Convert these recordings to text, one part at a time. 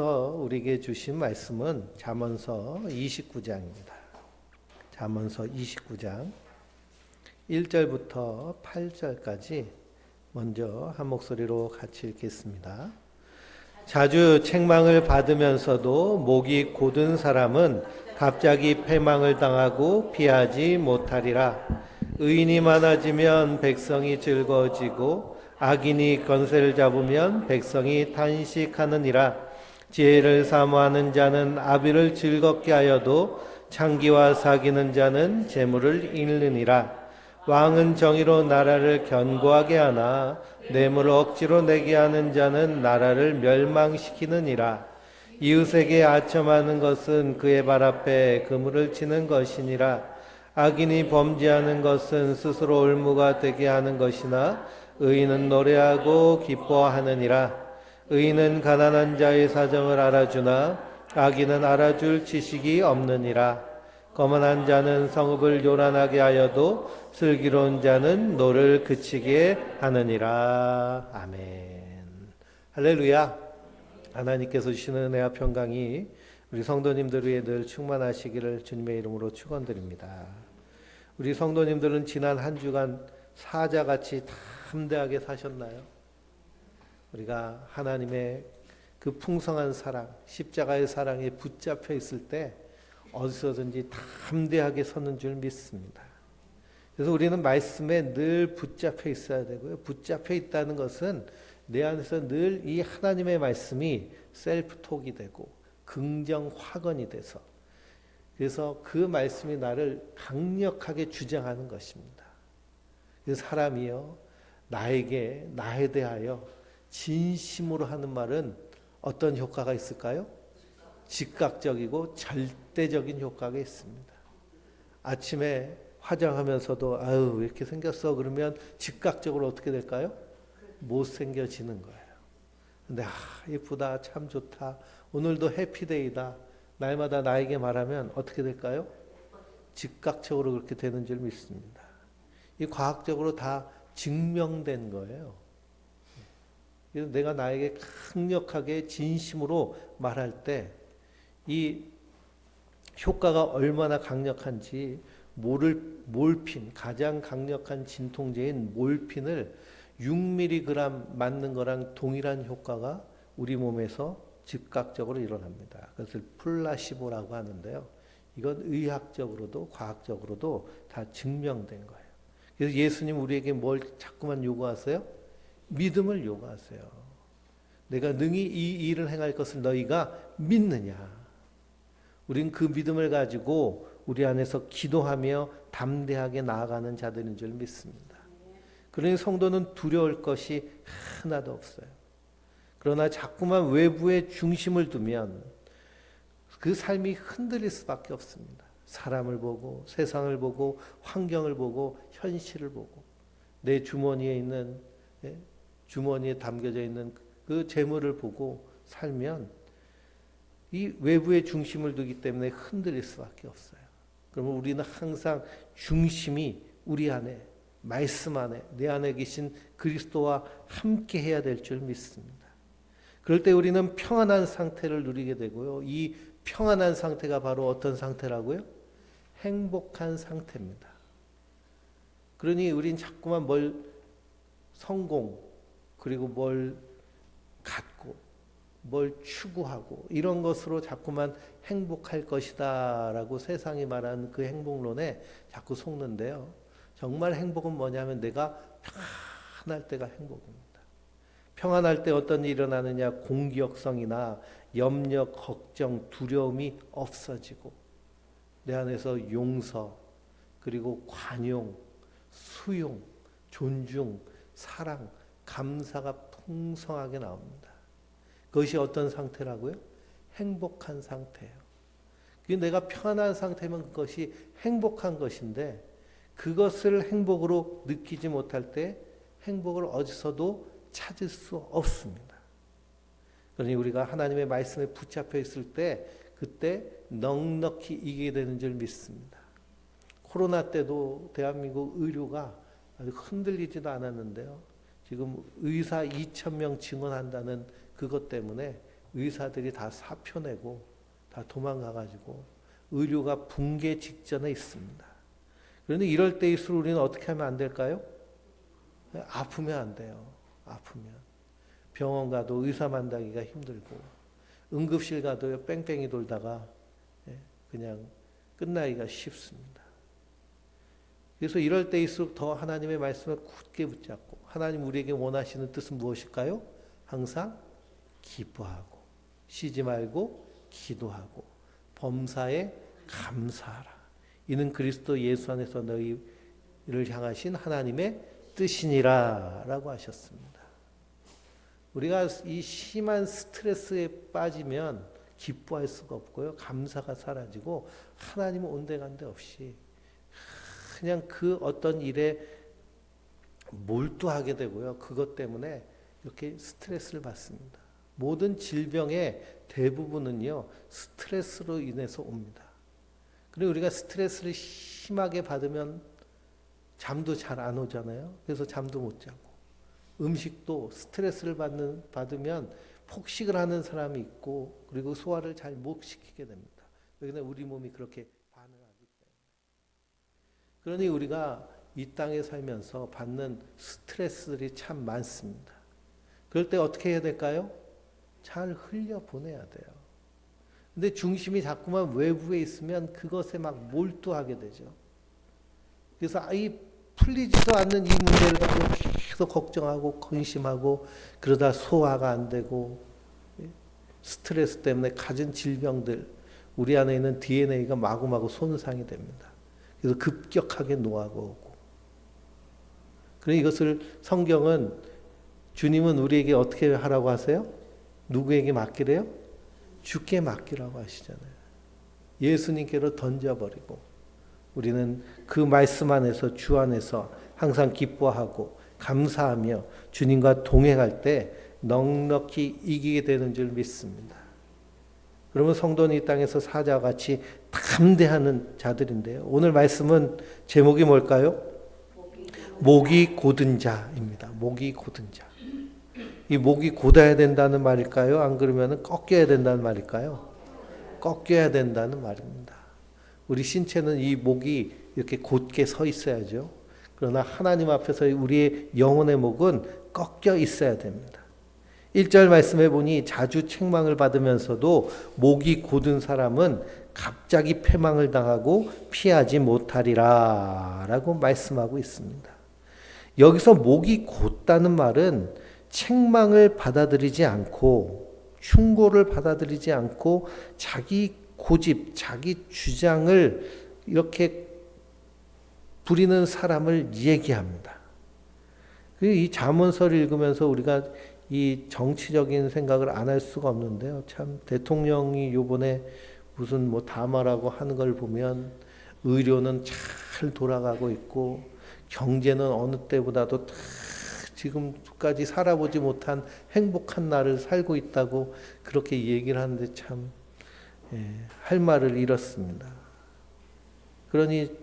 하나님께서 우리에게 주신 말씀은 잠언서 29장입니다. 잠언서 29장 1절부터 8절까지 먼저 한 목소리로 같이 읽겠습니다. 자주 책망을 받으면서도 목이 곧은 사람은 갑자기 패망을 당하고 피하지 못하리라. 의인이 많아지면 백성이 즐거워지고 악인이 권세를 잡으면 백성이 탄식하느니라. 지혜를 사모하는 자는 아비를 즐겁게 하여도 창기와 사귀는 자는 재물을 잃느니라. 왕은 정의로 나라를 견고하게 하나 뇌물을 억지로 내게 하는 자는 나라를 멸망시키느니라. 이웃에게 아첨하는 것은 그의 발 앞에 그물을 치는 것이니라. 악인이 범죄하는 것은 스스로 올무가 되게 하는 것이나 의인은 노래하고 기뻐하느니라. 의인은 가난한 자의 사정을 알아주나 악인은 알아줄 지식이 없느니라. 거만한 자는 성읍을 요란하게 하여도 슬기로운 자는 노를 그치게 하느니라. 아멘. 할렐루야. 하나님께서 주시는 은혜와 평강이 우리 성도님들 위에 늘 충만하시기를 주님의 이름으로 축원드립니다. 우리 성도님들은 지난 한 주간 사자같이 담대하게 사셨나요? 우리가 하나님의 그 풍성한 사랑, 십자가의 사랑에 붙잡혀 있을 때 어디서든지 담대하게 서는 줄 믿습니다. 그래서 우리는 말씀에 늘 붙잡혀 있어야 되고요. 붙잡혀 있다는 것은 내 안에서 늘 이 하나님의 말씀이 셀프톡이 되고 긍정 확언이 돼서 그래서 그 말씀이 나를 강력하게 주장하는 것입니다. 그래서 사람이요, 나에 대하여 진심으로 하는 말은 어떤 효과가 있을까요? 즉각적이고 절대적인 효과가 있습니다. 아침에 화장하면서도 아유 왜 이렇게 생겼어? 그러면 즉각적으로 어떻게 될까요? 못생겨지는 거예요. 근데 예쁘다, 참 좋다, 오늘도 해피데이다, 날마다 나에게 말하면 어떻게 될까요? 즉각적으로 그렇게 되는 줄 믿습니다. 이 과학적으로 다 증명된 거예요. 그래서 내가 나에게 강력하게 진심으로 말할 때 이 효과가 얼마나 강력한지 몰핀, 가장 강력한 진통제인 몰핀을 6mg 맞는 거랑 동일한 효과가 우리 몸에서 즉각적으로 일어납니다. 그것을 플라시보라고 하는데요. 이건 의학적으로도 과학적으로도 다 증명된 거예요. 그래서 예수님 우리에게 뭘 자꾸만 요구하세요? 믿음을 요구하세요. 내가 능히 이 일을 행할 것을 너희가 믿느냐? 우린 그 믿음을 가지고 우리 안에서 기도하며 담대하게 나아가는 자들인 줄 믿습니다. 그러니 성도는 두려울 것이 하나도 없어요. 그러나 자꾸만 외부에 중심을 두면 그 삶이 흔들릴 수밖에 없습니다. 사람을 보고 세상을 보고 환경을 보고 현실을 보고 내 주머니에 있는 주머니에 담겨져 있는 그 재물을 보고 살면 이 외부의 중심을 두기 때문에 흔들릴 수밖에 없어요. 그러면 우리는 항상 중심이 우리 안에, 말씀 안에, 내 안에 계신 그리스도와 함께 해야 될 줄 믿습니다. 그럴 때 우리는 평안한 상태를 누리게 되고요. 이 평안한 상태가 바로 어떤 상태라고요? 행복한 상태입니다. 그러니 우린 자꾸만 성공, 그리고 뭘 갖고, 뭘 추구하고 이런 것으로 자꾸만 행복할 것이다 라고 세상이 말하는 그 행복론에 자꾸 속는데요. 정말 행복은 뭐냐면 내가 평안할 때가 행복입니다. 평안할 때 어떤 일이 일어나느냐? 공격성이나 염려, 걱정, 두려움이 없어지고 내 안에서 용서, 그리고 관용, 수용, 존중, 사랑, 감사가 풍성하게 나옵니다. 그것이 어떤 상태라고요? 행복한 상태예요. 내가 평안한 상태면 그것이 행복한 것인데 그것을 행복으로 느끼지 못할 때 행복을 어디서도 찾을 수 없습니다. 그러니 우리가 하나님의 말씀에 붙잡혀 있을 때 그때 넉넉히 이기게 되는 줄 믿습니다. 코로나 때도 대한민국 의료가 아주 흔들리지도 않았는데요. 지금 의사 2,000명 증원한다는 그것 때문에 의사들이 다 사표 내고 다 도망가가지고 의료가 붕괴 직전에 있습니다. 그런데 이럴 때일수록 우리는 어떻게 하면 안 될까요? 아프면 안 돼요. 아프면. 병원 가도 의사 만나기가 힘들고 응급실 가도 뺑뺑이 돌다가 그냥 끝나기가 쉽습니다. 그래서 이럴 때일수록 더 하나님의 말씀을 굳게 붙잡고 하나님 우리에게 원하시는 뜻은 무엇일까요? 항상 기뻐하고 쉬지 말고 기도하고 범사에 감사하라. 이는 그리스도 예수 안에서 너희를 향하신 하나님의 뜻이니라 라고 하셨습니다. 우리가 이 심한 스트레스에 빠지면 기뻐할 수가 없고요. 감사가 사라지고 하나님은 온데간데 없이 그냥 그 어떤 일에 몰두하게 되고요. 그것 때문에 이렇게 스트레스를 받습니다. 모든 질병의 대부분은요. 스트레스로 인해서 옵니다. 그리고 우리가 스트레스를 심하게 받으면 잠도 잘 안 오잖아요. 그래서 잠도 못 자고 음식도 스트레스를 받으면 폭식을 하는 사람이 있고 그리고 소화를 잘 못 시키게 됩니다. 왜냐하면 우리 몸이 그렇게 반응하기 때문에. 그러니 우리가 이 땅에 살면서 받는 스트레스들이 참 많습니다. 그럴 때 어떻게 해야 될까요? 잘 흘려보내야 돼요. 근데 중심이 자꾸만 외부에 있으면 그것에 막 몰두하게 되죠. 그래서 이 풀리지도 않는 이 문제를 가지고 계속 걱정하고 근심하고 그러다 소화가 안 되고 스트레스 때문에 가진 질병들 우리 안에 있는 DNA가 마구마구 손상이 됩니다. 그래서 급격하게 노화가 오고 그래서 이것을 성경은 주님은 우리에게 어떻게 하라고 하세요? 누구에게 맡기래요? 주께 맡기라고 하시잖아요. 예수님께로 던져버리고 우리는 그 말씀 안에서 주 안에서 항상 기뻐하고 감사하며 주님과 동행할 때 넉넉히 이기게 되는 줄 믿습니다. 그러면 성도는 이 땅에서 사자와 같이 담대하는 자들인데요. 오늘 말씀은 제목이 뭘까요? 목이 곧은 자입니다. 목이 곧은 자. 이 목이 곧아야 된다는 말일까요? 안 그러면 꺾여야 된다는 말일까요? 꺾여야 된다는 말입니다. 우리 신체는 이 목이 이렇게 곧게 서 있어야죠. 그러나 하나님 앞에서 우리의 영혼의 목은 꺾여 있어야 됩니다. 1절 말씀해 보니 자주 책망을 받으면서도 목이 곧은 사람은 갑자기 패망을 당하고 피하지 못하리라 라고 말씀하고 있습니다. 여기서 목이 곧다는 말은 책망을 받아들이지 않고 충고를 받아들이지 않고 자기 고집, 자기 주장을 이렇게 부리는 사람을 얘기합니다. 이 잠언서를 읽으면서 우리가 이 정치적인 생각을 안 할 수가 없는데요. 참 대통령이 요번에 무슨 뭐 담화라고 하는 걸 보면 의료는 잘 돌아가고 있고 경제는 어느 때보다도 지금까지 살아보지 못한 행복한 날을 살고 있다고 그렇게 얘기를 하는데 참 할 말을 잃었습니다. 그러니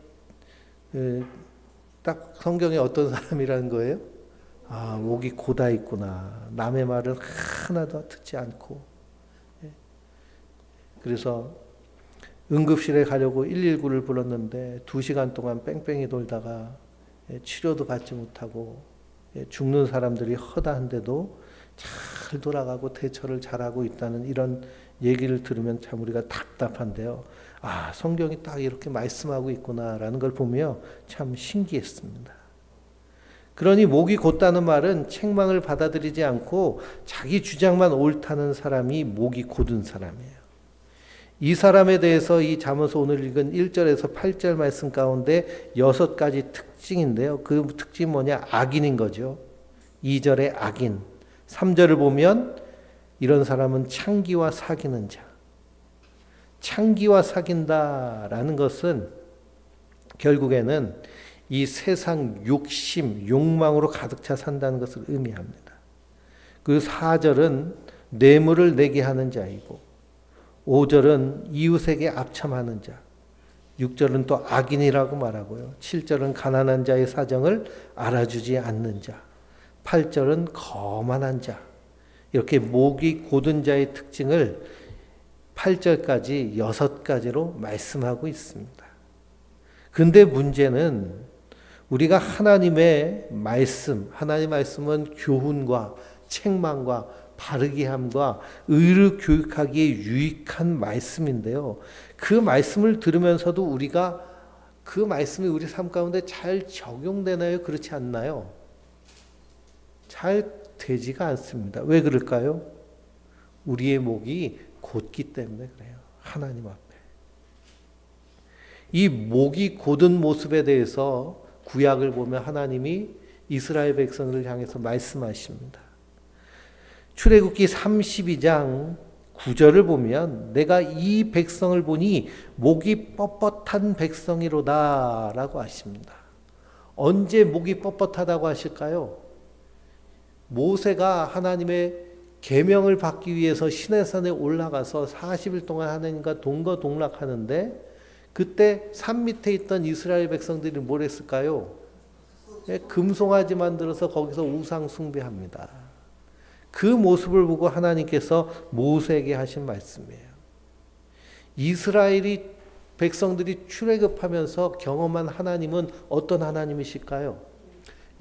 딱 성경에 어떤 사람이라는 거예요? 아, 목이 고다 있구나. 남의 말을 하나도 듣지 않고. 그래서 응급실에 가려고 119를 불렀는데 2시간 동안 뺑뺑이 돌다가 치료도 받지 못하고 죽는 사람들이 허다한데도 잘 돌아가고 대처를 잘하고 있다는 이런 얘기를 들으면 참 우리가 답답한데요. 아, 성경이 딱 이렇게 말씀하고 있구나라는 걸 보며 참 신기했습니다. 그러니 목이 곧다는 말은 책망을 받아들이지 않고 자기 주장만 옳다는 사람이 목이 곧은 사람이에요. 이 사람에 대해서 이 잠언서 오늘 읽은 1절에서 8절 말씀 가운데 6가지 특징인데요. 그 특징이 뭐냐? 악인인 거죠. 2절에 악인. 3절을 보면 이런 사람은 창기와 사귀는 자. 창기와 사귄다라는 것은 결국에는 이 세상 욕심, 욕망으로 가득 차 산다는 것을 의미합니다. 그 4절은 뇌물을 내게 하는 자이고 5절은 이웃에게 압참하는 자, 6절은 또 악인이라고 말하고요. 7절은 가난한 자의 사정을 알아주지 않는 자, 8절은 거만한 자, 이렇게 목이 곧은 자의 특징을 8절까지 6가지로 말씀하고 있습니다. 근데 문제는 우리가 하나님의 말씀은 교훈과 책망과 바르게 함과 의를 교육하기에 유익한 말씀인데요. 그 말씀을 들으면서도 우리가 그 말씀이 우리 삶 가운데 잘 적용되나요? 그렇지 않나요? 잘 되지가 않습니다. 왜 그럴까요? 우리의 목이 곧기 때문에 그래요. 하나님 앞에. 이 목이 곧은 모습에 대해서 구약을 보면 하나님이 이스라엘 백성을 향해서 말씀하십니다. 출애굽기 32장 9절을 보면 내가 이 백성을 보니 목이 뻣뻣한 백성이로다 라고 하십니다. 언제 목이 뻣뻣하다고 하실까요? 모세가 하나님의 계명을 받기 위해서 시내산에 올라가서 40일 동안 하나님과 동거동락하는데 그때 산 밑에 있던 이스라엘 백성들이 뭘 했을까요? 금송아지 만들어서 거기서 우상 숭배합니다. 그 모습을 보고 하나님께서 모세에게 하신 말씀이에요. 이스라엘이 백성들이 출애굽하면서 경험한 하나님은 어떤 하나님이실까요?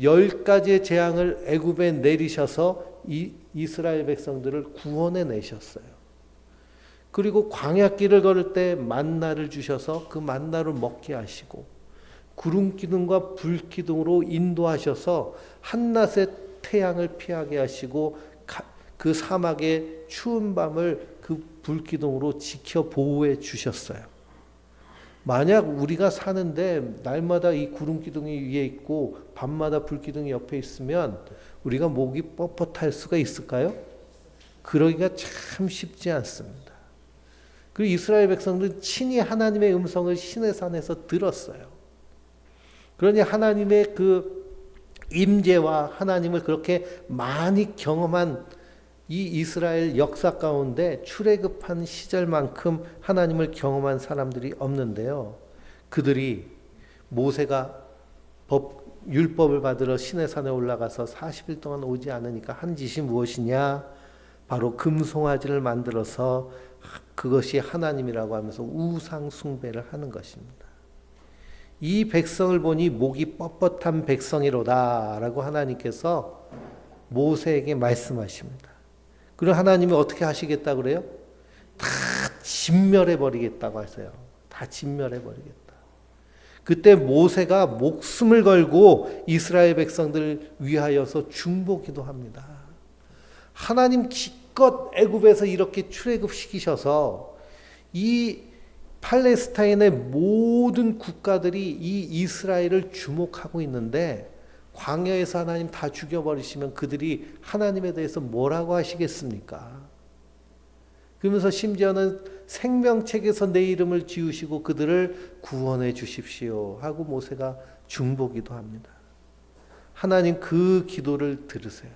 10가지의 재앙을 애굽에 내리셔서 이스라엘 백성들을 구원해 내셨어요. 그리고 광야길을 걸을 때 만나를 주셔서 그 만나를 먹게 하시고 구름 기둥과 불 기둥으로 인도하셔서 한낮의 태양을 피하게 하시고 그 사막의 추운 밤을 그 불 기둥으로 지켜 보호해 주셨어요. 만약 우리가 사는데 날마다 이 구름 기둥이 위에 있고 밤마다 불 기둥이 옆에 있으면 우리가 목이 뻣뻣할 수가 있을까요? 그러기가 참 쉽지 않습니다. 그리고 이스라엘 백성들은 친히 하나님의 음성을 시내산에서 들었어요. 그러니 하나님의 그 임재와 하나님을 그렇게 많이 경험한 이 이스라엘 역사 가운데 출애굽한 시절만큼 하나님을 경험한 사람들이 없는데요. 그들이 모세가 율법을 받으러 시내산에 올라가서 40일 동안 오지 않으니까 한 짓이 무엇이냐? 바로 금송아지를 만들어서 그것이 하나님이라고 하면서 우상 숭배를 하는 것입니다. 이 백성을 보니 목이 뻣뻣한 백성이로다 라고 하나님께서 모세에게 말씀하십니다. 그리고 하나님이 어떻게 하시겠다 그래요? 다 진멸해 버리겠다고 하세요. 다 진멸해 버리겠다. 그때 모세가 목숨을 걸고 이스라엘 백성들을 위하여서 중보기도 합니다. 하나님 기껏 애굽에서 이렇게 출애굽시키셔서 이 팔레스타인의 모든 국가들이 이 이스라엘을 주목하고 있는데 광야에서 하나님 다 죽여버리시면 그들이 하나님에 대해서 뭐라고 하시겠습니까? 그러면서 심지어는 생명책에서 내 이름을 지우시고 그들을 구원해 주십시오 하고 모세가 중보기도 합니다. 하나님 그 기도를 들으세요.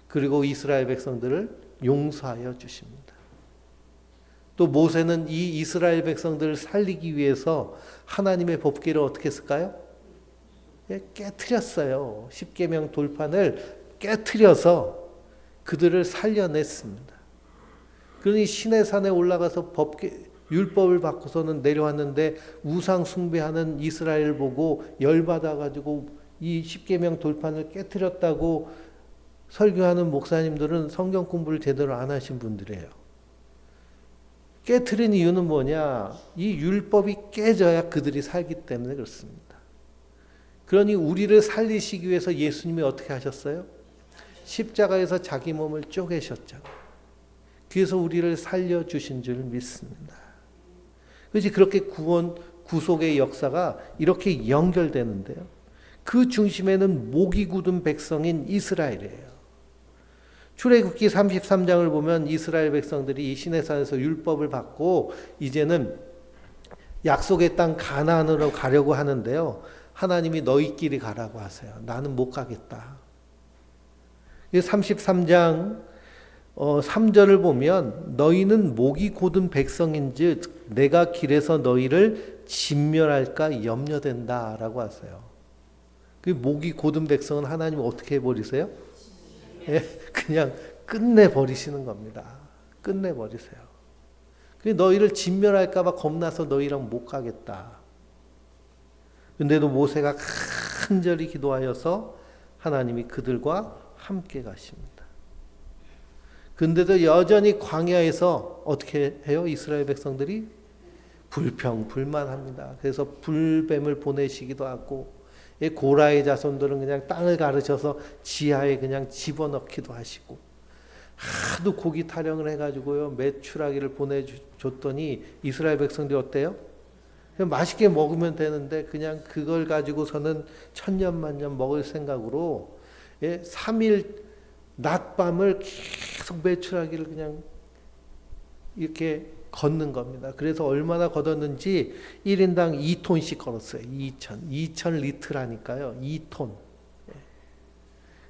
그리고 이스라엘 백성들을 용서하여 주십니다. 또 모세는 이 이스라엘 백성들을 살리기 위해서 하나님의 법궤를 어떻게 했을까요? 깨트렸어요. 십계명 돌판을 깨트려서 그들을 살려냈습니다. 그러니 시내산에 올라가서 율법을 받고서는 내려왔는데 우상 숭배하는 이스라엘을 보고 열받아가지고 이 십계명 돌판을 깨트렸다고 설교하는 목사님들은 성경 공부를 제대로 안 하신 분들이에요. 깨트린 이유는 뭐냐? 이 율법이 깨져야 그들이 살기 때문에 그렇습니다. 그러니 우리를 살리시기 위해서 예수님이 어떻게 하셨어요? 십자가에서 자기 몸을 쪼개셨잖아요. 그래서 우리를 살려주신 줄 믿습니다. 그렇지, 그렇게 구속의 역사가 이렇게 연결되는데요. 그 중심에는 목이 굳은 백성인 이스라엘이에요. 출애굽기 33장을 보면 이스라엘 백성들이 이 시내산에서 율법을 받고 이제는 약속의 땅 가나안으로 가려고 하는데요. 하나님이 너희끼리 가라고 하세요. 나는 못 가겠다. 33장 3절을 보면 너희는 목이 곧은 백성인즉 내가 길에서 너희를 진멸할까 염려된다라고 하세요. 그 목이 곧은 백성은 하나님 어떻게 해버리세요? 그냥 끝내버리시는 겁니다. 끝내버리세요. 너희를 진멸할까 봐 겁나서 너희랑 못 가겠다. 근데도 모세가 간절히 기도하여서 하나님이 그들과 함께 가십니다. 근데도 여전히 광야에서 어떻게 해요? 이스라엘 백성들이 불평불만합니다. 그래서 불뱀을 보내시기도 하고, 고라의 자손들은 그냥 땅을 가르쳐서 지하에 그냥 집어넣기도 하시고, 하도 고기 타령을 해가지고요 메추라기를 보내줬더니 이스라엘 백성들이 어때요? 그냥 맛있게 먹으면 되는데 그냥 그걸 가지고서는 천년만년 먹을 생각으로 3일 낮밤을 계속 메추라기를 그냥 이렇게 걷는 겁니다. 그래서 얼마나 걷었는지 1인당 2톤씩 걸었어요. 2천 리트라니까요. 2톤.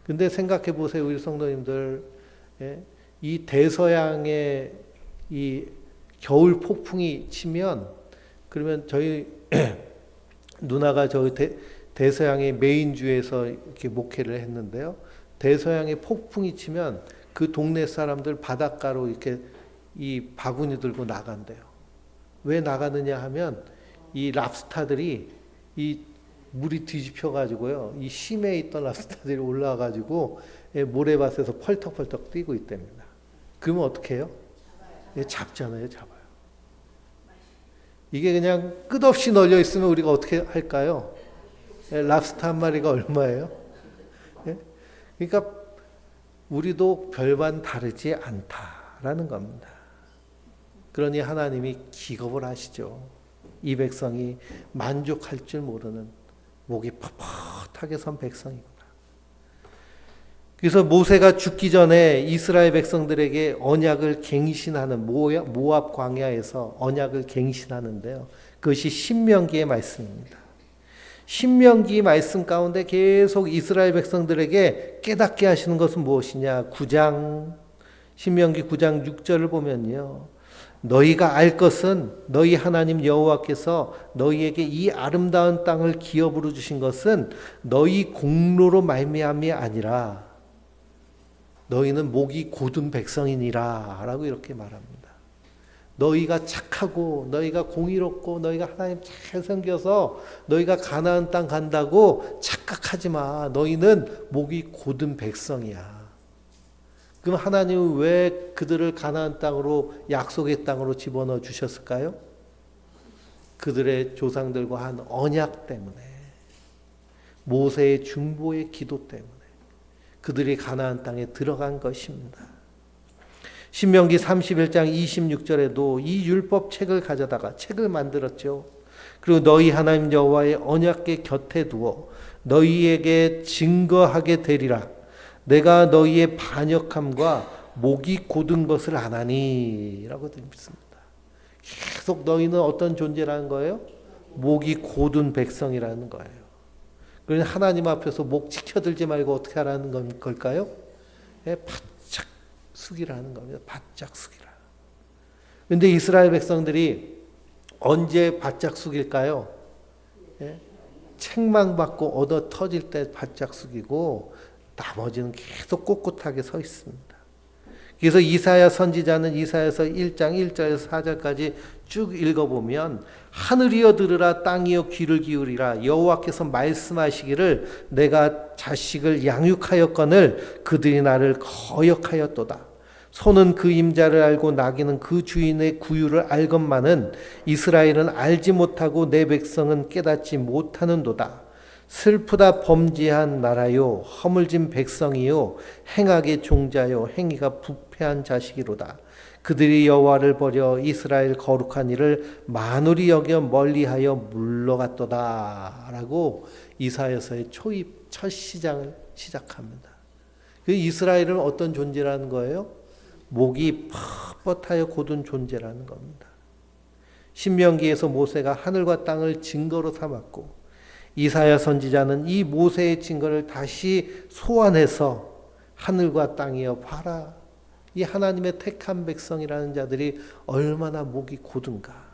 근데 생각해 보세요. 우리 성도님들, 이 대서양에 이 겨울 폭풍이 치면, 그러면 저희 누나가 저희 대서양의 메인주에서 이렇게 목회를 했는데요. 대서양에 폭풍이 치면 그 동네 사람들 바닷가로 이렇게 이 바구니 들고 나간대요. 왜 나가느냐 하면 이 랍스타들이 이 물이 뒤집혀 가지고요. 이 심해에 있던 랍스타들이 올라와 가지고 모래밭에서 펄떡펄떡 뛰고 있답니다. 그러면 어떻게 해요? 잡잖아요, 잡아요. 이게 그냥 끝없이 널려 있으면 우리가 어떻게 할까요? 랍스타 한 마리가 얼마예요? 그러니까 우리도 별반 다르지 않다라는 겁니다. 그러니 하나님이 기겁을 하시죠. 이 백성이 만족할 줄 모르는 목이 뻣뻣하게 선 백성이구나. 그래서 모세가 죽기 전에 이스라엘 백성들에게 언약을 갱신하는, 모압 광야에서 언약을 갱신하는데요. 그것이 신명기의 말씀입니다. 신명기 말씀 가운데 계속 이스라엘 백성들에게 깨닫게 하시는 것은 무엇이냐? 신명기 9장 6절을 보면요. 너희가 알 것은 너희 하나님 여호와께서 너희에게 이 아름다운 땅을 기업으로 주신 것은 너희 공로로 말미암이 아니라 너희는 목이 곧은 백성이니라 라고 이렇게 말합니다. 너희가 착하고 너희가 공의롭고 너희가 하나님 잘 섬겨서 너희가 가나안 땅 간다고 착각하지 마. 너희는 목이 곧은 백성이야. 그럼 하나님은 왜 그들을 가나안 땅으로, 약속의 땅으로 집어넣어 주셨을까요? 그들의 조상들과 한 언약 때문에, 모세의 중보의 기도 때문에 그들이 가나안 땅에 들어간 것입니다. 신명기 31장 26절에도 이 율법 책을 가져다가 책을 만들었죠. 그리고 너희 하나님 여호와의 언약궤 곁에 두어 너희에게 증거하게 되리라. 내가 너희의 반역함과 목이 곧은 것을 아나니 라고 듣습니다. 계속 너희는 어떤 존재라는 거예요? 목이 곧은 백성이라는 거예요. 그러니 하나님 앞에서 목 치켜들지 말고 어떻게 하라는 걸까요? 바짝 숙이라는 겁니다. 바짝 숙이라. 그런데 이스라엘 백성들이 언제 바짝 숙일까요? 책망받고 얻어 터질 때 바짝 숙이고 나머지는 계속 꼿꼿하게 서 있습니다. 그래서 이사야 선지자는 이사야서 1장 1절에서 4절까지 쭉 읽어보면 하늘이여 들으라 땅이여 귀를 기울이라 여호와께서 말씀하시기를 내가 자식을 양육하였거늘 그들이 나를 거역하였도다. 소는 그 임자를 알고 나귀는 그 주인의 구유를 알건만은 이스라엘은 알지 못하고 내 백성은 깨닫지 못하는도다. 슬프다 범죄한 나라요 허물진 백성이요 행악의 종자요 행위가 부패한 자식이로다. 그들이 여호와를 버려 이스라엘 거룩한 이를 만홀히 여겨 멀리하여 물러갔도다 라고 이사야서의 첫 시장을 시작합니다. 그 이스라엘은 어떤 존재라는 거예요? 목이 뻣뻣하여 곧은 존재라는 겁니다. 신명기에서 모세가 하늘과 땅을 증거로 삼았고 이사야 선지자는 이 모세의 증거를 다시 소환해서 하늘과 땅이여 봐라. 이 하나님의 택한 백성이라는 자들이 얼마나 목이 곧은가.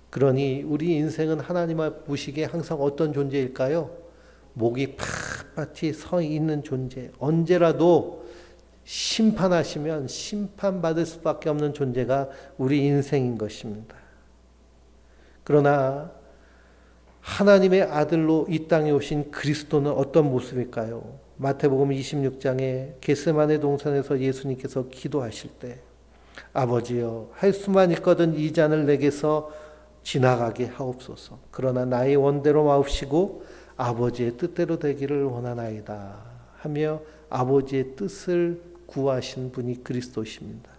그러니 우리 인생은 하나님 앞 보시기에 항상 어떤 존재일까요? 목이 빳빳이 서 있는 존재, 언제라도 심판하시면 심판받을 수밖에 없는 존재가 우리 인생인 것입니다. 그러나 하나님의 아들로 이 땅에 오신 그리스도는 어떤 모습일까요? 마태복음 26장에 겟세마네 동산에서 예수님께서 기도하실 때 아버지여 할 수만 있거든 이 잔을 내게서 지나가게 하옵소서. 그러나 나의 원대로 마옵시고 아버지의 뜻대로 되기를 원하나이다 하며 아버지의 뜻을 구하신 분이 그리스도십니다.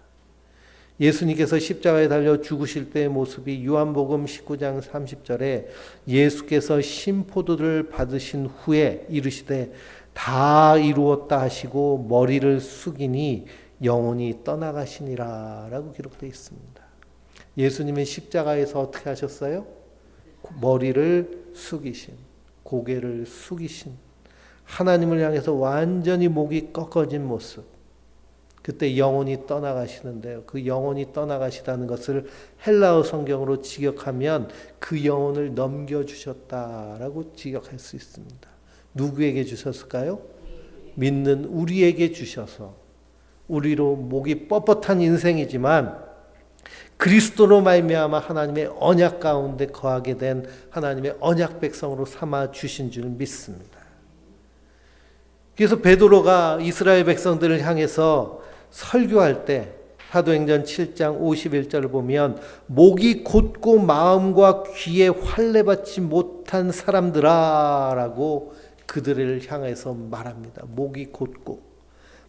예수님께서 십자가에 달려 죽으실 때의 모습이 요한복음 19장 30절에 예수께서 신포도를 받으신 후에 이르시되 다 이루었다 하시고 머리를 숙이니 영혼이 떠나가시니라 라고 기록되어 있습니다. 예수님은 십자가에서 어떻게 하셨어요? 머리를 숙이신, 고개를 숙이신, 하나님을 향해서 완전히 목이 꺾어진 모습. 그때 영혼이 떠나가시는데요. 그 영혼이 떠나가시다는 것을 헬라어 성경으로 직역하면 그 영혼을 넘겨주셨다라고 직역할 수 있습니다. 누구에게 주셨을까요? 믿는 우리에게 주셔서 우리로 목이 뻣뻣한 인생이지만 그리스도로 말미암아 하나님의 언약 가운데 거하게 된 하나님의 언약 백성으로 삼아 주신 줄 믿습니다. 그래서 베드로가 이스라엘 백성들을 향해서 설교할 때 사도행전 7장 51절을 보면 목이 곧고 마음과 귀에 할례받지 못한 사람들아 라고 그들을 향해서 말합니다. 목이 곧고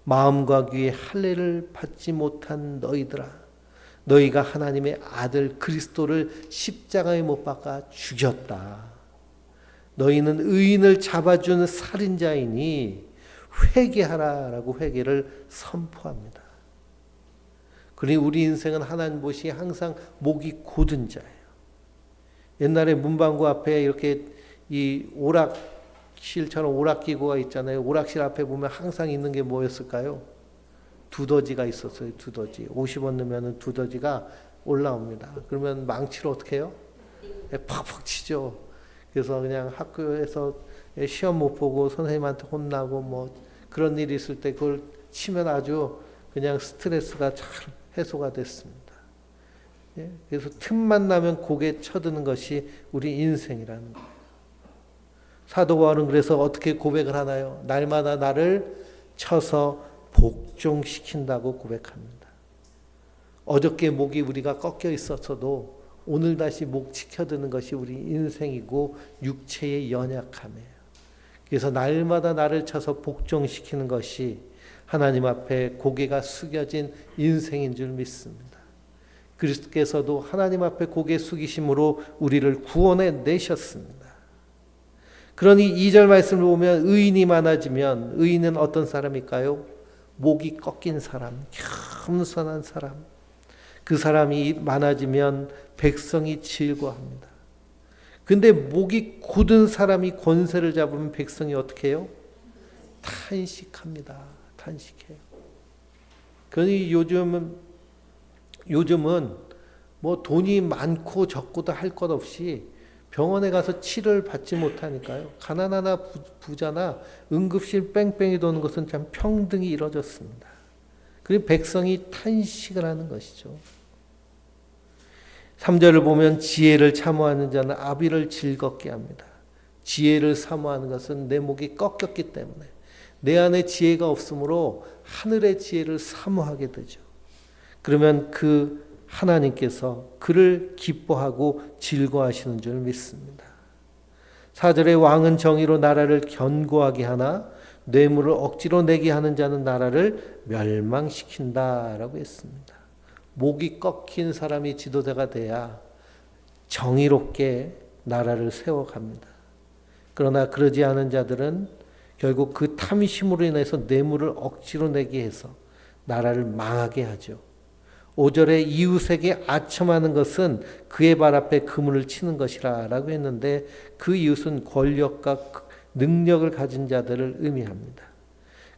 마음과 귀에 할례를 받지 못한 너희들아, 너희가 하나님의 아들 그리스도를 십자가에 못 박아 죽였다. 너희는 의인을 잡아준 살인자이니 회개하라라고 회개를 선포합니다. 그러니 우리 인생은 하나님 보시기에 항상 목이 곧은 자예요. 옛날에 문방구 앞에 이렇게 이 오락실처럼 오락기구가 있잖아요. 오락실 앞에 보면 항상 있는 게 뭐였을까요? 두더지가 있었어요. 두더지. 50원 넣으면 두더지가 올라옵니다. 그러면 망치로 어떻게 해요? 팍팍 치죠. 그래서 그냥 학교에서 시험 못 보고 선생님한테 혼나고 뭐 그런 일이 있을 때 그걸 치면 아주 그냥 스트레스가 잘 해소가 됐습니다. 그래서 틈만 나면 고개 쳐드는 것이 우리 인생이라는 거예요. 사도 바울은 그래서 어떻게 고백을 하나요? 날마다 나를 쳐서 복종시킨다고 고백합니다. 어저께 목이 우리가 꺾여 있었어도 오늘 다시 목 지켜드는 것이 우리 인생이고 육체의 연약함이에요. 그래서 날마다 나를 쳐서 복종시키는 것이 하나님 앞에 고개가 숙여진 인생인 줄 믿습니다. 그리스도께서도 하나님 앞에 고개 숙이심으로 우리를 구원해 내셨습니다. 그러니 2절 말씀을 보면 의인이 많아지면 의인은 어떤 사람일까요? 목이 꺾인 사람, 겸손한 사람. 그 사람이 많아지면 백성이 즐거워합니다. 근데 목이 곧은 사람이 권세를 잡으면 백성이 어떻게 해요? 탄식합니다. 탄식해요. 그러니 요즘은 뭐 돈이 많고 적고도 할 것 없이 병원에 가서 치료를 받지 못하니까요. 가난하나 부자나 응급실 뺑뺑이 도는 것은 참 평등이 이루어졌습니다. 그리고 백성이 탄식을 하는 것이죠. 3절을 보면 지혜를 참호하는 자는 아비를 즐겁게 합니다. 지혜를 사모하는 것은 내 목이 꺾였기 때문에 내 안에 지혜가 없으므로 하늘의 지혜를 사모하게 되죠. 그러면 그 하나님께서 그를 기뻐하고 즐거워하시는 줄 믿습니다. 4절에 왕은 정의로 나라를 견고하게 하나 뇌물을 억지로 내게 하는 자는 나라를 멸망시킨다라고 했습니다. 목이 꺾인 사람이 지도자가 돼야 정의롭게 나라를 세워갑니다. 그러나 그러지 않은 자들은 결국 그 탐심으로 인해서 뇌물을 억지로 내게 해서 나라를 망하게 하죠. 5절에 이웃에게 아첨하는 것은 그의 발 앞에 그물을 치는 것이라 라고 했는데 그 이웃은 권력과 능력을 가진 자들을 의미합니다.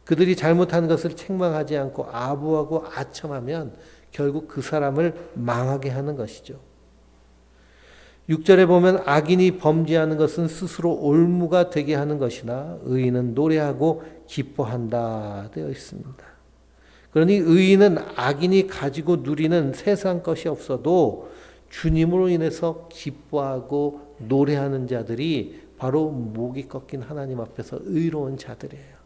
그들이 잘못한 것을 책망하지 않고 아부하고 아첨하면 결국 그 사람을 망하게 하는 것이죠. 6절에 보면 악인이 범죄하는 것은 스스로 올무가 되게 하는 것이나 의인은 노래하고 기뻐한다 되어 있습니다. 그러니 의인은 악인이 가지고 누리는 세상 것이 없어도 주님으로 인해서 기뻐하고 노래하는 자들이 바로 목이 꺾인 하나님 앞에서 의로운 자들이에요.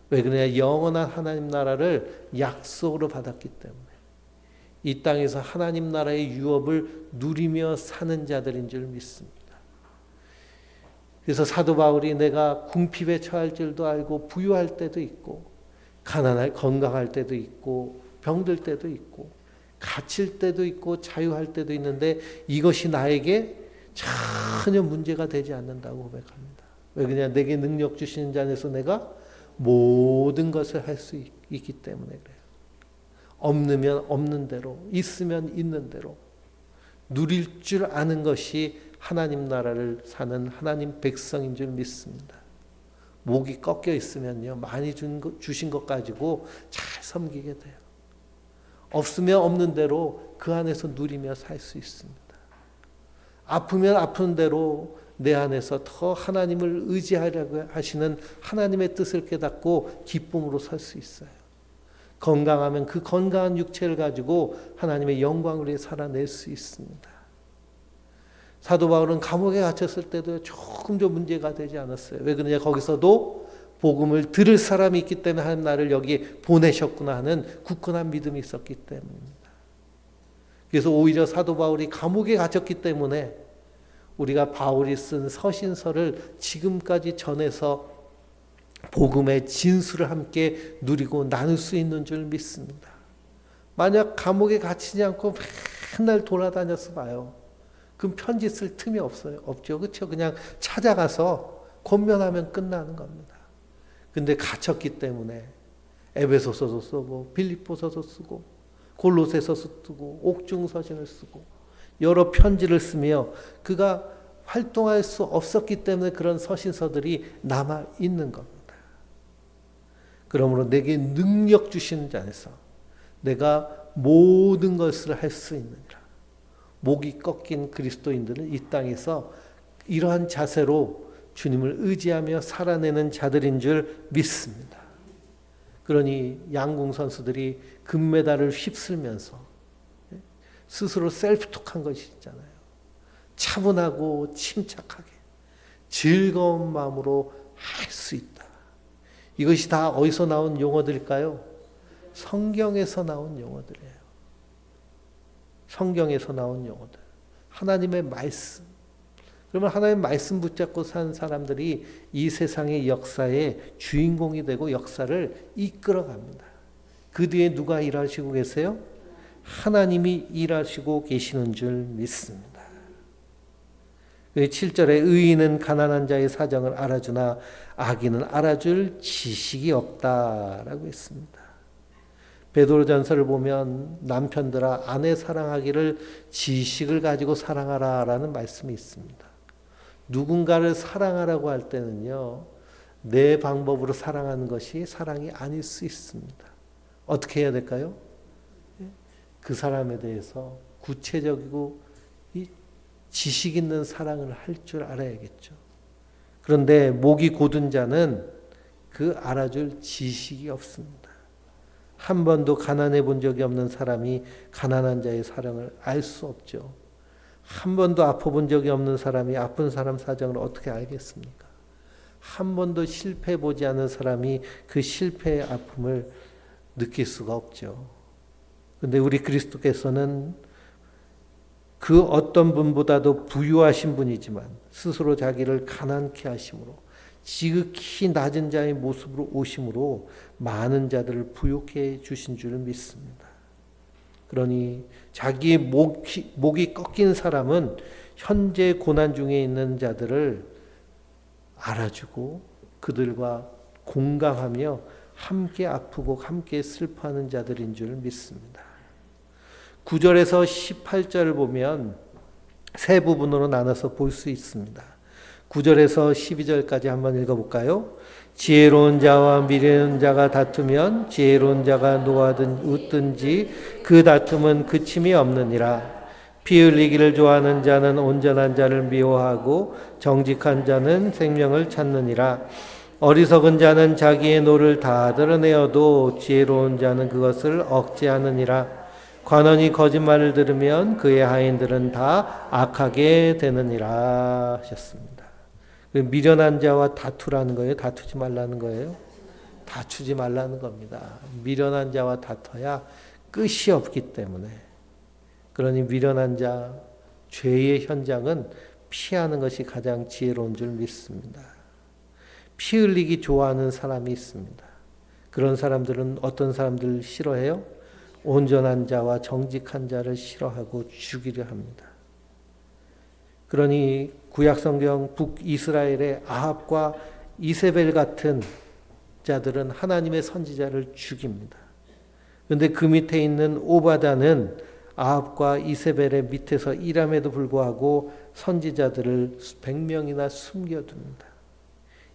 왜 그러냐? 영원한 하나님 나라를 약속으로 받았기 때문에 이 땅에서 하나님 나라의 유업을 누리며 사는 자들인 줄 믿습니다. 그래서 사도 바울이 내가 궁핍에 처할 줄도 알고 부유할 때도 있고 건강할 때도 있고 병들 때도 있고 갇힐 때도 있고 자유할 때도 있는데 이것이 나에게 전혀 문제가 되지 않는다고 고백합니다. 왜 그러냐? 내게 능력 주시는 자 안에서 내가 모든 것을 할 수 있기 때문에 그래요. 없으면 없는 대로, 있으면 있는 대로 누릴 줄 아는 것이 하나님 나라를 사는 하나님 백성인 줄 믿습니다. 목이 꺾여 있으면요, 많이 주신 것 가지고 잘 섬기게 돼요. 없으면 없는 대로 그 안에서 누리며 살 수 있습니다. 아프면 아픈 대로 내 안에서 더 하나님을 의지하려고 하시는 하나님의 뜻을 깨닫고 기쁨으로 살 수 있어요. 건강하면 그 건강한 육체를 가지고 하나님의 영광을 위해 살아낼 수 있습니다. 사도 바울은 감옥에 갇혔을 때도 조금 좀 문제가 되지 않았어요. 왜 그러냐? 거기서도 복음을 들을 사람이 있기 때문에 하나님 나를 여기 보내셨구나 하는 굳건한 믿음이 있었기 때문입니다. 그래서 오히려 사도 바울이 감옥에 갇혔기 때문에 우리가 바울이 쓴 서신서를 지금까지 전해서 복음의 진수를 함께 누리고 나눌 수 있는 줄 믿습니다. 만약 감옥에 갇히지 않고 맨날 돌아다녔어 봐요. 그럼 편지 쓸 틈이 없죠. 그렇죠? 그냥 찾아가서 권면하면 끝나는 겁니다. 근데 갇혔기 때문에 에베소서도 쓰고 빌립보서도 쓰고 골로새서도 쓰고 옥중서신을 쓰고 여러 편지를 쓰며 그가 활동할 수 없었기 때문에 그런 서신서들이 남아 있는 겁니다. 그러므로 내게 능력 주시는 자 안에서 내가 모든 것을 할 수 있느니라. 목이 꺾인 그리스도인들은 이 땅에서 이러한 자세로 주님을 의지하며 살아내는 자들인 줄 믿습니다. 그러니 양궁 선수들이 금메달을 휩쓸면서 스스로 셀프톡한 것이 있잖아요. 차분하고 침착하게 즐거운 마음으로 할 수 있다. 이것이 다 어디서 나온 용어들일까요? 성경에서 나온 용어들이에요. 성경에서 나온 용어들. 하나님의 말씀. 그러면 하나님의 말씀 붙잡고 산 사람들이 이 세상의 역사의 주인공이 되고 역사를 이끌어갑니다. 그 뒤에 누가 일하시고 계세요? 하나님이 일하시고 계시는 줄 믿습니다. 7절에 의인은 가난한 자의 사정을 알아주나 악인은 알아줄 지식이 없다라고 했습니다. 베드로전서를 보면 남편들아 아내 사랑하기를 지식을 가지고 사랑하라라는 말씀이 있습니다. 누군가를 사랑하라고 할 때는요, 내 방법으로 사랑하는 것이 사랑이 아닐 수 있습니다. 어떻게 해야 될까요? 그 사람에 대해서 구체적이고 지식 있는 사랑을 할 줄 알아야겠죠. 그런데 목이 곧은 자는 그 알아줄 지식이 없습니다. 한 번도 가난해 본 적이 없는 사람이 가난한 자의 사랑을 알 수 없죠. 한 번도 아파 본 적이 없는 사람이 아픈 사람 사정을 어떻게 알겠습니까? 한 번도 실패해 보지 않은 사람이 그 실패의 아픔을 느낄 수가 없죠. 그런데 우리 그리스도께서는 그 어떤 분보다도 부유하신 분이지만 스스로 자기를 가난케 하심으로 지극히 낮은 자의 모습으로 오심으로 많은 자들을 부유케 주신 줄 믿습니다. 그러니 자기의 목이 꺾인 사람은 현재 고난 중에 있는 자들을 알아주고 그들과 공감하며 함께 아프고 함께 슬퍼하는 자들인 줄 믿습니다. 9절에서 18절을 보면 세 부분으로 나눠서 볼 수 있습니다. 9절에서 12절까지 한번 읽어볼까요? 지혜로운 자와 미련한 자가 다투면 지혜로운 자가 노하든 웃든지 그 다툼은 그침이 없느니라. 피 흘리기를 좋아하는 자는 온전한 자를 미워하고 정직한 자는 생명을 찾느니라. 어리석은 자는 자기의 노를 다 드러내어도 지혜로운 자는 그것을 억제하느니라. 관원이 거짓말을 들으면 그의 하인들은 다 악하게 되느니라 하셨습니다. 미련한 자와 다투라는 거예요? 다투지 말라는 거예요? 다투지 말라는 겁니다. 미련한 자와 다퉈야 끝이 없기 때문에. 그러니 미련한 자, 죄의 현장은 피하는 것이 가장 지혜로운 줄 믿습니다. 피 흘리기 좋아하는 사람이 있습니다. 그런 사람들은 어떤 사람들을 싫어해요? 온전한 자와 정직한 자를 싫어하고 죽이려 합니다. 그러니 구약성경 북이스라엘의 아합과 이세벨 같은 자들은 하나님의 선지자를 죽입니다. 그런데 그 밑에 있는 오바다는 아합과 이세벨의 밑에서 일함에도 불구하고 선지자들을 100명이나 숨겨둡니다.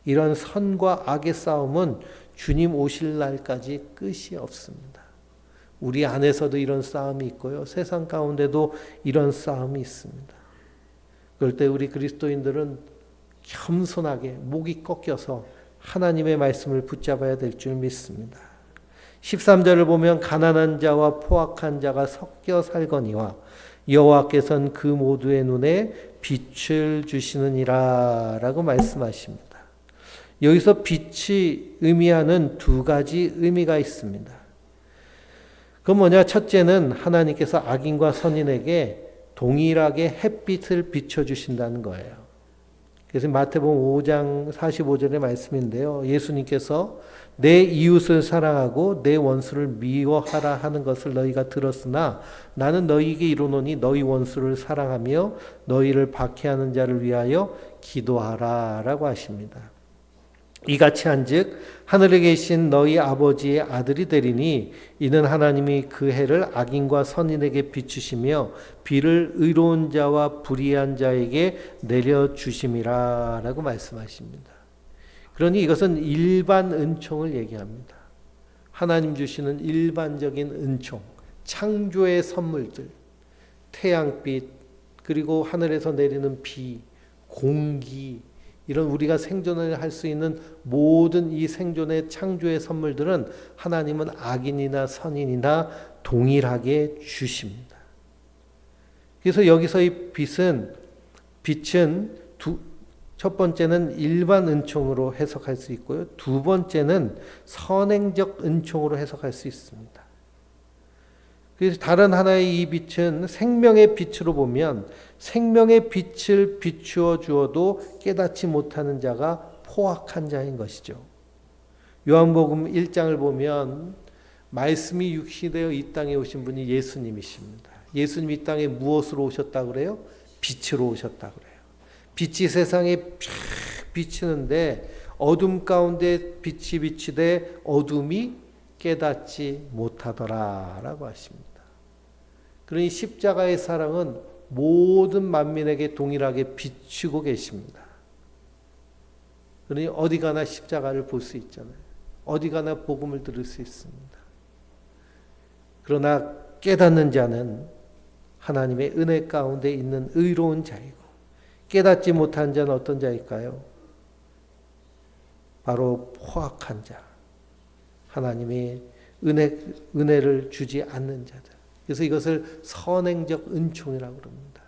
이런 선과 악의 싸움은 주님 오실 날까지 끝이 없습니다. 우리 안에서도 이런 싸움이 있고요. 세상 가운데도 이런 싸움이 있습니다. 그럴 때 우리 그리스도인들은 겸손하게 목이 꺾여서 하나님의 말씀을 붙잡아야 될 줄 믿습니다. 13절을 보면 가난한 자와 포악한 자가 섞여 살거니와 여호와께서는 그 모두의 눈에 빛을 주시느니라 라고 말씀하십니다. 여기서 빛이 의미하는 두 가지 의미가 있습니다. 그건 뭐냐? 첫째는 하나님께서 악인과 선인에게 동일하게 햇빛을 비춰주신다는 거예요. 그래서 마태복음 5장 45절의 말씀인데요. 예수님께서 내 이웃을 사랑하고 내 원수를 미워하라 하는 것을 너희가 들었으나 나는 너희에게 이르노니 너희 원수를 사랑하며 너희를 박해하는 자를 위하여 기도하라 라고 하십니다. 이같이 한즉 하늘에 계신 너희 아버지의 아들이 되리니 이는 하나님이 그 해를 악인과 선인에게 비추시며 비를 의로운 자와 불의한 자에게 내려주심이라 라고 말씀하십니다. 그러니 이것은 일반 은총을 얘기합니다. 하나님 주시는 일반적인 은총, 창조의 선물들, 태양빛, 그리고 하늘에서 내리는 비, 공기, 이런 우리가 생존을 할 수 있는 모든 이 생존의 창조의 선물들은 하나님은 악인이나 선인이나 동일하게 주십니다. 그래서 여기서 이 빛은 첫 번째는 일반 은총으로 해석할 수 있고요. 두 번째는 선행적 은총으로 해석할 수 있습니다. 그래서 다른 하나의 이 빛은 생명의 빛으로 보면 생명의 빛을 비추어 주어도 깨닫지 못하는 자가 포악한 자인 것이죠. 요한복음 1장을 보면 말씀이 육신되어 이 땅에 오신 분이 예수님이십니다. 예수님이 이 땅에 무엇으로 오셨다고 그래요? 빛으로 오셨다고 그래요. 빛이 세상에 쫙 비치는데 어둠 가운데 빛이 비치되 어둠이 깨닫지 못하더라라고 하십니다. 그러니 십자가의 사랑은 모든 만민에게 동일하게 비추고 계십니다. 그러니 어디 가나 십자가를 볼 수 있잖아요. 어디 가나 복음을 들을 수 있습니다. 그러나 깨닫는 자는 하나님의 은혜 가운데 있는 의로운 자이고 깨닫지 못한 자는 어떤 자일까요? 바로 포악한 자. 하나님의 은혜를 주지 않는 자들. 그래서 이것을 선행적 은총이라고 그럽니다.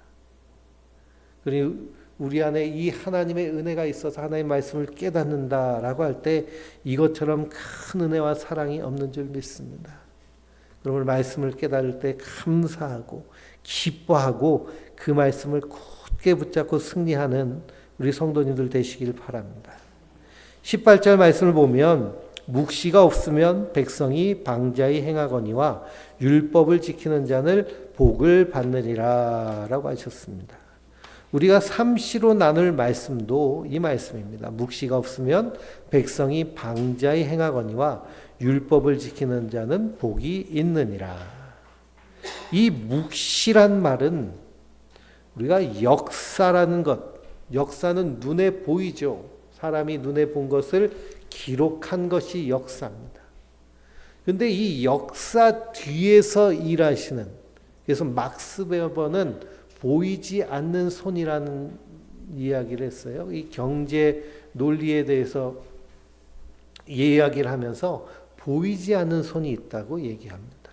그리고 우리 안에 이 하나님의 은혜가 있어서 하나님의 말씀을 깨닫는다라고 할 때 이것처럼 큰 은혜와 사랑이 없는 줄 믿습니다. 그러므로 말씀을 깨달을 때 감사하고 기뻐하고 그 말씀을 굳게 붙잡고 승리하는 우리 성도님들 되시길 바랍니다. 18절 말씀을 보면 묵시가 없으면 백성이 방자히 행하거니와 율법을 지키는 자는 복을 받느니라 라고 하셨습니다. 우리가 삼시로 나눌 말씀도 이 말씀입니다. 묵시가 없으면 백성이 방자히 행하거니와 율법을 지키는 자는 복이 있느니라. 이 묵시란 말은 우리가 역사라는 것, 역사는 눈에 보이죠. 사람이 눈에 본 것을 기록한 것이 역사입니다. 그런데 이 역사 뒤에서 일하시는, 그래서 막스 베버는 보이지 않는 손이라는 이야기를 했어요. 이 경제 논리에 대해서 이야기를 하면서 보이지 않는 손이 있다고 얘기합니다.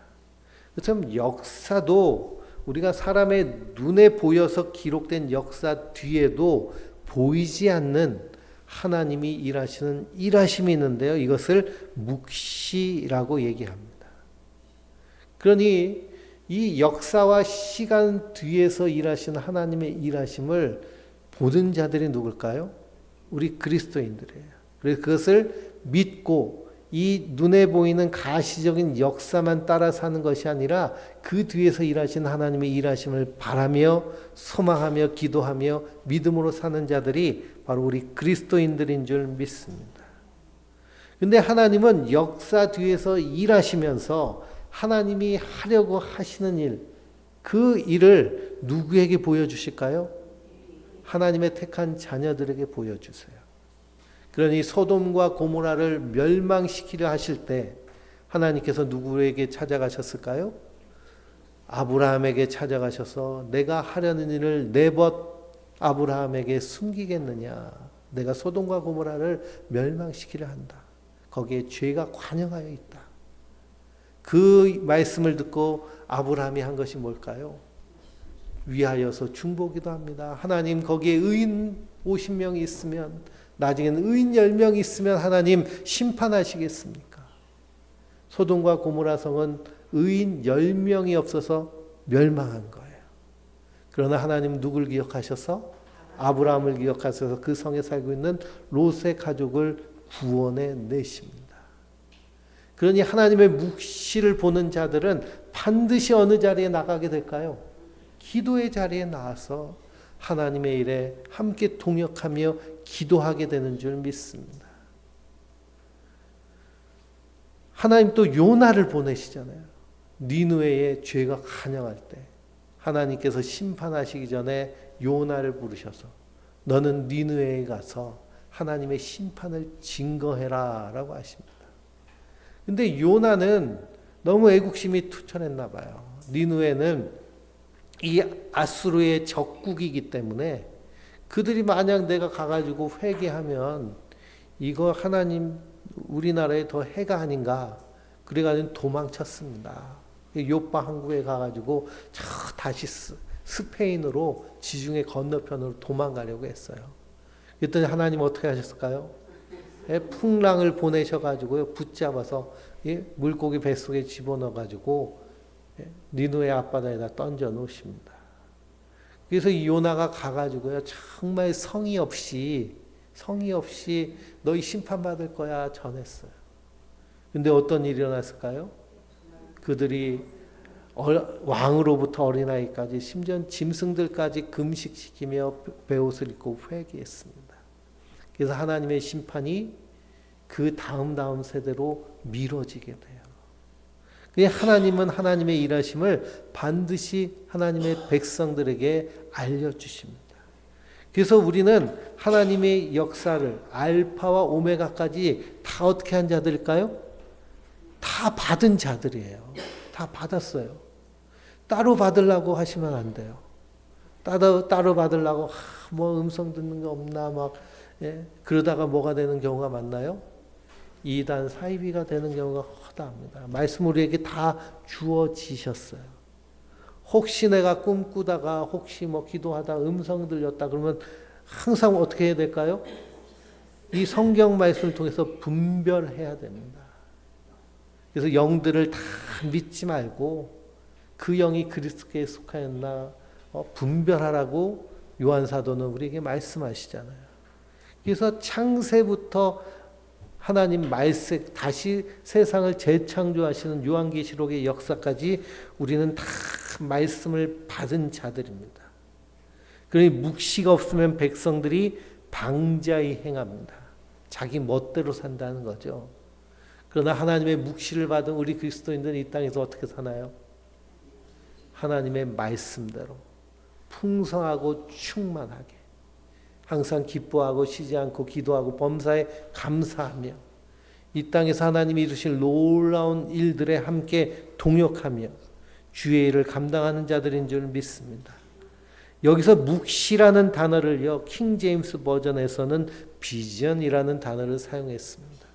그처럼 역사도 우리가 사람의 눈에 보여서 기록된 역사 뒤에도 보이지 않는 하나님이 일하시는 일하심이 있는데요. 이것을 묵시라고 얘기합니다. 그러니 이 역사와 시간 뒤에서 일하시는 하나님의 일하심을 보는 자들이 누굴까요? 우리 그리스도인들이에요. 그래서 그것을 믿고 이 눈에 보이는 가시적인 역사만 따라 사는 것이 아니라 그 뒤에서 일하시는 하나님의 일하심을 바라며 소망하며 기도하며 믿음으로 사는 자들이 바로 우리 그리스도인들인 줄 믿습니다. 근데 하나님은 역사 뒤에서 일하시면서 하나님이 하려고 하시는 일, 그 일을 누구에게 보여주실까요? 하나님의 택한 자녀들에게 보여주세요. 그러니 소돔과 고모라를 멸망시키려 하실 때 하나님께서 누구에게 찾아가셨을까요? 아브라함에게 찾아가셔서 내가 하려는 일을 내벗 아브라함에게 숨기겠느냐. 내가 소돔과 고모라를 멸망시키려 한다. 거기에 죄가 관영하여 있다. 그 말씀을 듣고 아브라함이 한 것이 뭘까요? 위하여서 중보기도 합니다. 하나님 거기에 의인 50명이 있으면 나중에는 의인 10명이 있으면 하나님 심판하시겠습니까? 소돔과 고모라 성은 의인 10명이 없어서 멸망한 거예요. 그러나 하나님 누굴 기억하셔서? 아브라함을 기억하셔서 그 성에 살고 있는 롯의 가족을 구원해 내십니다. 그러니 하나님의 묵시를 보는 자들은 반드시 어느 자리에 나가게 될까요? 기도의 자리에 나와서 하나님의 일에 함께 동역하며 기도하게 되는 줄 믿습니다. 하나님 또 요나를 보내시잖아요. 니느웨의 죄가 간영할 때 하나님께서 심판하시기 전에 요나를 부르셔서 너는 니느웨에 가서 하나님의 심판을 증거해라 라고 하십니다. 근데 요나는 너무 애국심이 투철했나 봐요. 니느웨는 이 아수르의 적국이기 때문에 그들이 만약 내가 가가지고 회개하면 이거 하나님 우리나라에 더 해가 아닌가 그래가지고 도망쳤습니다. 요빠 항구에 가가지고 다시 스페인으로 지중해 건너편으로 도망가려고 했어요. 그랬더니 하나님 어떻게 하셨을까요? 풍랑을 보내셔가지고요 붙잡아서 물고기 뱃속에 집어넣어가지고 니느웨 앞바다에다 던져 놓으십니다. 그래서 이 요나가 가가지고요 정말 성의 없이 너희 심판받을 거야 전했어요. 근데 어떤 일이 일어났을까요? 그들이 왕으로부터 어린아이까지 심지어 짐승들까지 금식시키며 베옷을 입고 회개했습니다. 그래서 하나님의 심판이 그 다음 세대로 미뤄지게 돼요. 하나님은 하나님의 일하심을 반드시 하나님의 백성들에게 알려주십니다. 그래서 우리는 하나님의 역사를 알파와 오메가까지 다 어떻게 한 자들일까요? 다 받은 자들이에요. 다 받았어요. 따로 받으려고 하시면 안 돼요. 따로 받으려고 뭐 음성 듣는 거 없나 막 그러다가 뭐가 되는 경우가 많나요? 이단 사이비가 되는 경우가 허다합니다. 말씀 우리에게 다 주어지셨어요. 혹시 내가 꿈꾸다가 혹시 뭐 기도하다 음성 들렸다 그러면 항상 어떻게 해야 될까요? 이 성경 말씀을 통해서 분별해야 됩니다. 그래서 영들을 다 믿지 말고 그 영이 그리스도께 속하였나 분별하라고 요한사도는 우리에게 말씀하시잖아요. 그래서 창세부터 하나님 말씀 다시 세상을 재창조하시는 요한계시록의 역사까지 우리는 다 말씀을 받은 자들입니다. 그러니 묵시가 없으면 백성들이 방자히 행합니다. 자기 멋대로 산다는 거죠. 그러나 하나님의 묵시를 받은 우리 그리스도인들은 이 땅에서 어떻게 사나요? 하나님의 말씀대로 풍성하고 충만하게 항상 기뻐하고 쉬지 않고 기도하고 범사에 감사하며 이 땅에서 하나님이 이루실 놀라운 일들에 함께 동역하며 주의 일을 감당하는 자들인 줄 믿습니다. 여기서 묵시라는 단어를요, 킹 제임스 버전에서는 비전이라는 단어를 사용했습니다.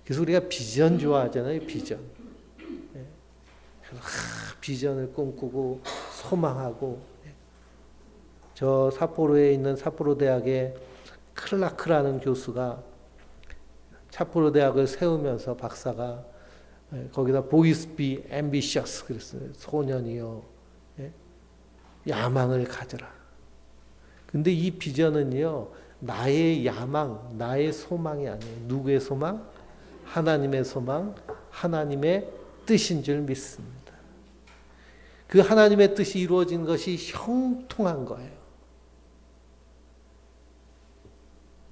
그래서 우리가 비전 좋아하잖아요, 비전. 비전을 꿈꾸고 소망하고. 저 삿포로에 있는 삿포로 대학의 클라크라는 교수가 삿포로 대학을 세우면서 박사가 거기다 boys be ambitious 그랬어요. 소년이요, 야망을 가져라. 근데 이 비전은요, 나의 야망, 나의 소망이 아니에요. 누구의 소망? 하나님의 소망, 하나님의 뜻인 줄 믿습니다. 그 하나님의 뜻이 이루어진 것이 형통한 거예요.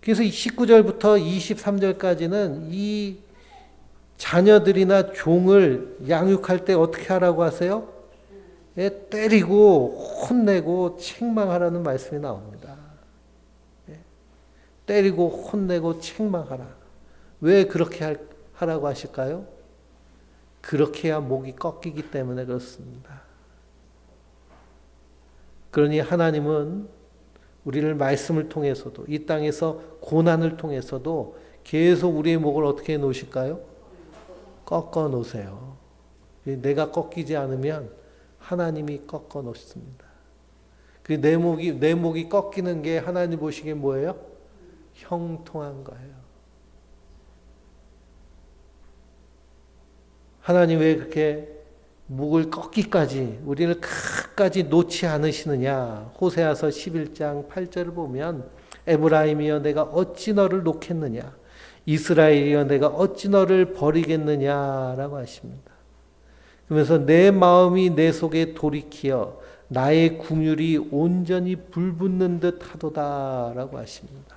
그래서 19절부터 23절까지는 이 자녀들이나 종을 양육할 때 어떻게 하라고 하세요? 때리고 혼내고 책망하라는 말씀이 나옵니다. 때리고 혼내고 책망하라. 왜 그렇게 하라고 하실까요? 그렇게 해야 목이 꺾이기 때문에 그렇습니다. 그러니 하나님은 우리를 말씀을 통해서도 이 땅에서 고난을 통해서도 계속 우리의 목을 어떻게 놓으실까요? 꺾어 놓으세요. 내가 꺾이지 않으면 하나님이 꺾어 놓습니다. 내 목이 꺾이는 게 하나님 보시기에 뭐예요? 형통한 거예요. 하나님 왜 그렇게 목을 꺾기까지 우리를 끝까지 놓지 않으시느냐. 호세아서 11장 8절을 보면 에브라임이여 내가 어찌 너를 놓겠느냐. 이스라엘이여 내가 어찌 너를 버리겠느냐라고 하십니다. 그러면서 내 마음이 내 속에 돌이키어 나의 궁율이 온전히 불붙는 듯 하도다라고 하십니다.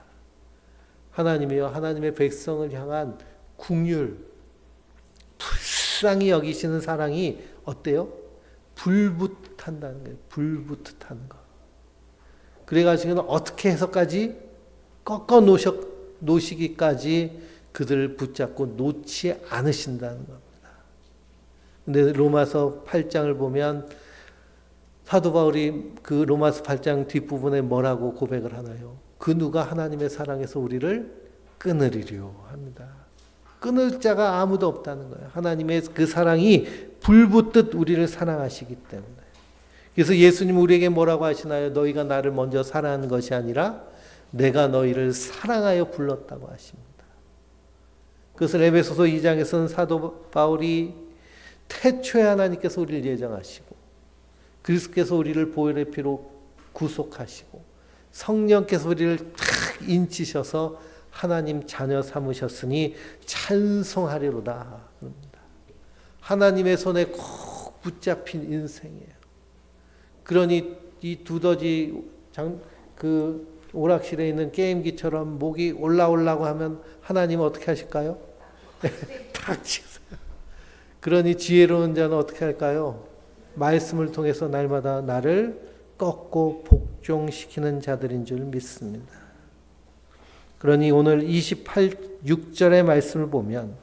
하나님이여 하나님의 백성을 향한 궁율, 불쌍히 여기시는 사랑이 어때요? 불붙한다는 거예요. 불붙하는 거. 그래가지고 어떻게 해서까지 꺾어 놓으시기까지 그들을 붙잡고 놓지 않으신다는 겁니다. 근데 로마서 8장을 보면 사도 바울이 그 로마서 8장 뒷부분에 뭐라고 고백을 하나요? 그 누가 하나님의 사랑에서 우리를 끊으리려 합니다. 끊을 자가 아무도 없다는 거예요. 하나님의 그 사랑이 불붙듯 우리를 사랑하시기 때문에. 그래서 예수님 우리에게 뭐라고 하시나요? 너희가 나를 먼저 사랑하는 것이 아니라 내가 너희를 사랑하여 불렀다고 하십니다. 그것을 에베소서 2장에서는 사도 바울이 태초에 하나님께서 우리를 예정하시고 그리스도께서 우리를 보혈의 피로 구속하시고 성령께서 우리를 탁 인치셔서 하나님 자녀 삼으셨으니 찬송하리로다. 하나님의 손에 꼭 붙잡힌 인생이에요. 그러니 이 두더지 그 오락실에 있는 게임기처럼 목이 올라오려고 하면 하나님은 어떻게 하실까요? 탁 치세요. 그러니 지혜로운 자는 어떻게 할까요? 말씀을 통해서 날마다 나를 꺾고 복종시키는 자들인 줄 믿습니다. 그러니 오늘 6절의 말씀을 보면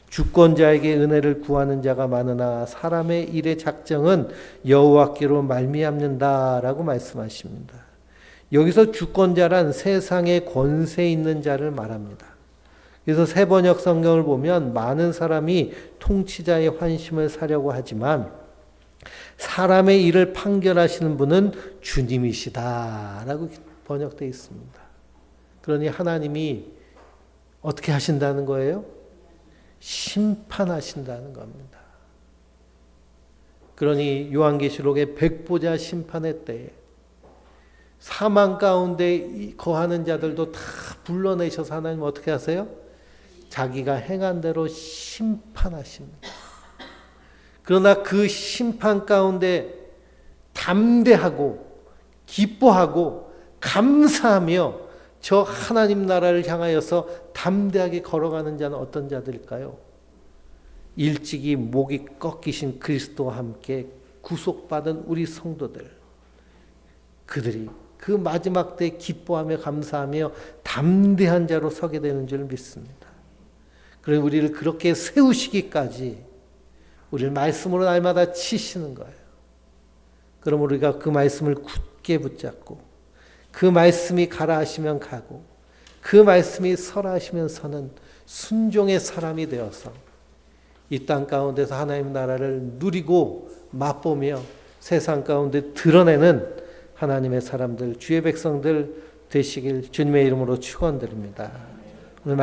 주권자에게 은혜를 구하는 자가 많으나 사람의 일의 작정은 여호와께로 말미암는다라고 말씀하십니다. 여기서 주권자란 세상에 권세 있는 자를 말합니다. 그래서 세번역 성경을 보면 많은 사람이 통치자의 환심을 사려고 하지만 사람의 일을 판결하시는 분은 주님이시다라고 번역되어 있습니다. 그러니 하나님이 어떻게 하신다는 거예요? 심판하신다는 겁니다. 그러니 요한계시록의 백보자 심판의 때에 사망 가운데 거하는 자들도 다 불러내셔서 하나님 어떻게 하세요? 자기가 행한 대로 심판하십니다. 그러나 그 심판 가운데 담대하고 기뻐하고 감사하며 저 하나님 나라를 향하여서 담대하게 걸어가는 자는 어떤 자들일까요? 일찍이 목이 꺾이신 그리스도와 함께 구속받은 우리 성도들, 그들이 그 마지막 때 기뻐하며 감사하며 담대한 자로 서게 되는 줄 믿습니다. 그래서 우리를 그렇게 세우시기까지 우리를 말씀으로 날마다 치시는 거예요. 그럼 우리가 그 말씀을 굳게 붙잡고 그 말씀이 가라 하시면 가고 그 말씀이 서라 하시면 서는 순종의 사람이 되어서 이 땅 가운데서 하나님 나라를 누리고 맛보며 세상 가운데 드러내는 하나님의 사람들, 주의 백성들 되시길 주님의 이름으로 축원드립니다. 오늘